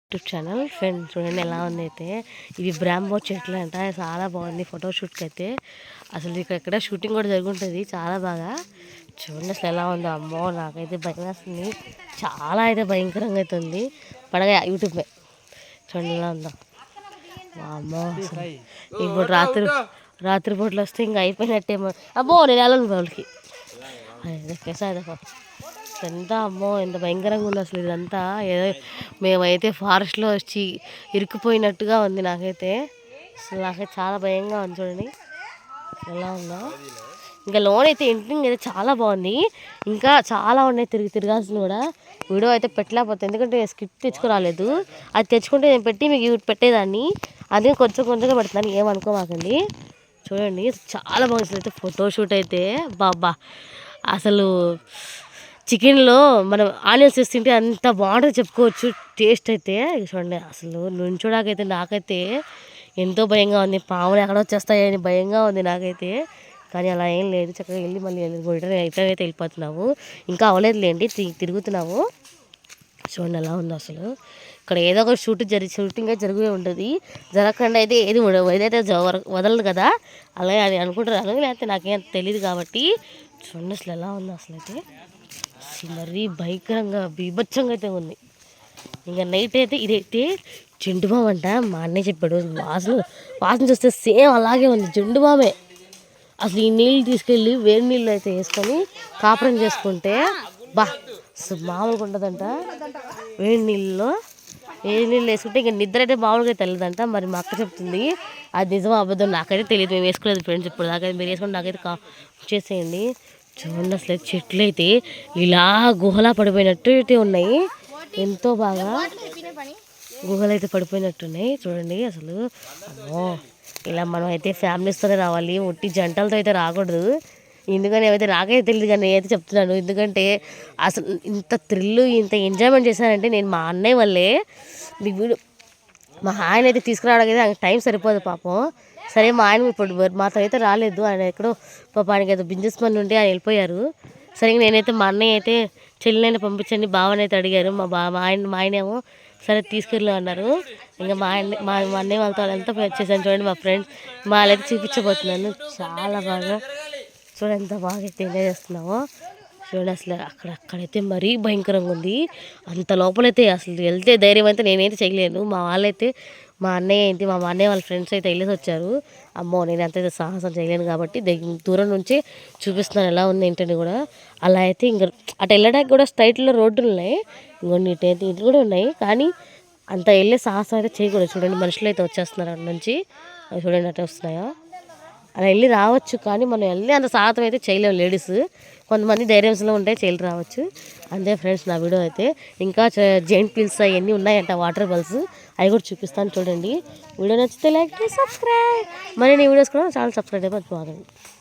YouTube channel friends చూడండి ఎలా ఉంది అయితే ఇవి బ్రాంబో చెట్లు అంట చాలా బాగుంది ఫోటోషూట్కి అయితే అసలు ఇక్కడ షూటింగ్ కూడా జరుగుతుంది చాలా బాగా చూడండి అసలు ఎలా ఉందో అమ్మో నాకైతే భయం వేస్తుంది చాలా అయితే భయంకరంగా అయితే ఉంది పడగా యూట్యూబ్ చూడండి ఎలా ఉందో అమ్మో ఇప్పుడు రాత్రిపూట్లు వస్తే ఇంకా అయిపోయినట్టేమో అమ్మో నేను వెళ్ళను వాళ్ళకి ఎంత అమ్మో ఎంత భయంకరంగా ఉంది అసలు ఇదంతా ఏదో మేమైతే ఫారెస్ట్లో వచ్చి ఇరుక్కుపోయినట్టుగా ఉంది నాకైతే అసలు నాకైతే చాలా భయంగా ఉంది చూడండి ఎలా ఉందో ఇంకా లోన్ అయితే ఎంట్రింగ్ అయితే చాలా బాగుంది ఇంకా చాలా ఉన్నాయి తిరగాల్సింది కూడా వీడియో అయితే పెట్టలేకపోతే ఎందుకంటే స్క్రిప్ట్ తెచ్చుకోరాలేదు అది తెచ్చుకుంటే నేను పెట్టి మీకు పెట్టేదాన్ని అదే కొంచెం కొంచెంగా పెడుతున్నాను ఏమనుకోమాకండి చూడండి చాలా బాగుంది అయితే ఫోటోషూట్ అయితే బాబా అసలు చికెన్లో మనం ఆనియన్స్ వేస్తుంటే అంత బాగుంటుంది చెప్పుకోవచ్చు టేస్ట్ అయితే చూడండి అసలు నుంచోడాకైతే నాకైతే ఎంతో భయంగా ఉంది పాములు ఎక్కడ వచ్చేస్తాయని భయంగా ఉంది నాకైతే కానీ అలా ఏం లేదు చక్కగా వెళ్ళి మళ్ళీ అయితే వెళ్ళిపోతున్నాము ఇంకా అవ్వలేదులేండి తిరుగుతున్నాము చూడండి ఎలా ఉందో అసలు ఇక్కడ ఏదో ఒక షూటింగ్ అయితే జరిగే ఉంటుంది జరగకుండా అయితే ఏది ఏదైతే వదలదు కదా అలాగే అని అనుకుంటున్నాను లేకపోతే నాకేం తెలియదు కాబట్టి చూడండి అసలు ఎలా ఉందో అసలు అయితే మరీ భయంకరంగా బీభత్సంగా అయితే ఉంది ఇంకా నైట్ అయితే ఇదైతే జెండు బామ్ అంట మా అన్నయ్య చెప్పాడు వాసన చూస్తే సేమ్ అలాగే ఉంది జెండు బామే అసలు ఈ నీళ్ళు తీసుకెళ్ళి వేడి నీళ్ళు అయితే వేసుకొని కాపురం చేసుకుంటే మామూలుగా ఉంటుందంట వేడి నీళ్ళు వేసుకుంటే ఇంకా నిద్ర అయితే మామూలుగా తెలియదంట మరి మా అక్క చెప్తుంది అది నిజమో అబద్ధం నాకైతే తెలియదు మేము వేసుకోలేదు ఫ్రెండ్స్ ఇప్పుడు నాకైతే మీరు వేసుకుంటే నాకైతే చేసేయండి చూడండి అసలు చెట్లు అయితే ఇలా గుహలా పడిపోయినట్టు అయితే ఉన్నాయి ఎంతో బాగా గుహలు అయితే పడిపోయినట్టున్నాయి చూడండి అసలు అమ్మో ఇలా మనం అయితే ఫ్యామిలీస్తోనే రావాలి ఒట్టి జంటలతో అయితే రాకూడదు ఎందుకని ఏమైతే నాకైతే తెలియదు కానీ నేనైతే చెప్తున్నాను ఎందుకంటే అసలు ఇంత థ్రిల్ ఇంత ఎంజాయ్మెంట్ చేశానంటే నేను మా అన్నయ్య వల్లే మీకు వీడియో మా ఆయన అయితే తీసుకురావడానికి అయితే ఆయనకు టైం సరిపోదు పాపం సరే మా ఆయన ఇప్పుడు మాతో అయితే రాలేదు ఆయన ఎక్కడో పాప ఆయనకి ఏదో బిజినెస్ పని ఉంటే ఆయన వెళ్ళిపోయారు సరే నేనైతే మా అన్నయ్య అయితే చెల్లినైనా పంపించండి బావని అయితే అడిగారు మా ఆయన ఏమో సరే తీసుకెళ్ళు అన్నారు ఇంకా మా అన్నయ్య వాళ్ళతో అంతా వచ్చేసాను చూడండి మా ఫ్రెండ్స్ వాళ్ళైతే చూపించబోతున్నాను చాలా బాగా చూడండి ఎంత బాగా అయితే ఎంజాయ్ చేస్తున్నామో చూడండి అసలు అక్కడైతే మరీ భయంకరంగా ఉంది అంత లోపలైతే అసలు వెళ్తే ధైర్యం అయితే నేనైతే చేయలేను మా వాళ్ళైతే మా అన్నయ్య వాళ్ళ ఫ్రెండ్స్ అయితే వెళ్ళేసి వచ్చారు అమ్మో నేను అంతైతే సాహసం చేయలేను కాబట్టి దూరం నుంచి చూపిస్తున్నాను ఎలా ఉంది ఏంటని కూడా అలా అయితే ఇంకా అటు వెళ్ళడానికి కూడా స్ట్రైట్లో రోడ్డులు ఉన్నాయి ఇంకొన్ని ఇటు కూడా ఉన్నాయి కానీ అంత వెళ్ళే సాహసం అయితే చేయకూడదు చూడండి మనుషులు అయితే వచ్చేస్తున్నారు అటు నుంచి చూడండి అటు వస్తున్నాయో అలా వెళ్ళి రావచ్చు కానీ మనం వెళ్ళి అంత సాహసం అయితే చేయలేము లేడీస్ కొంతమంది ధైర్యంలో ఉంటే చేయలు రావచ్చు అంతే ఫ్రెండ్స్ నా వీడియో అయితే ఇంకా జైంట్ పిల్స్ అవన్నీ ఉన్నాయంట వాటర్ బాల్స్ అవి కూడా చూపిస్తాను చూడండి వీడియో నచ్చితే లైక్ సబ్స్క్రైబ్ మరి నీ వీడియోస్ కూడా చాలా సబ్స్క్రైబ్ అయిపోతుంది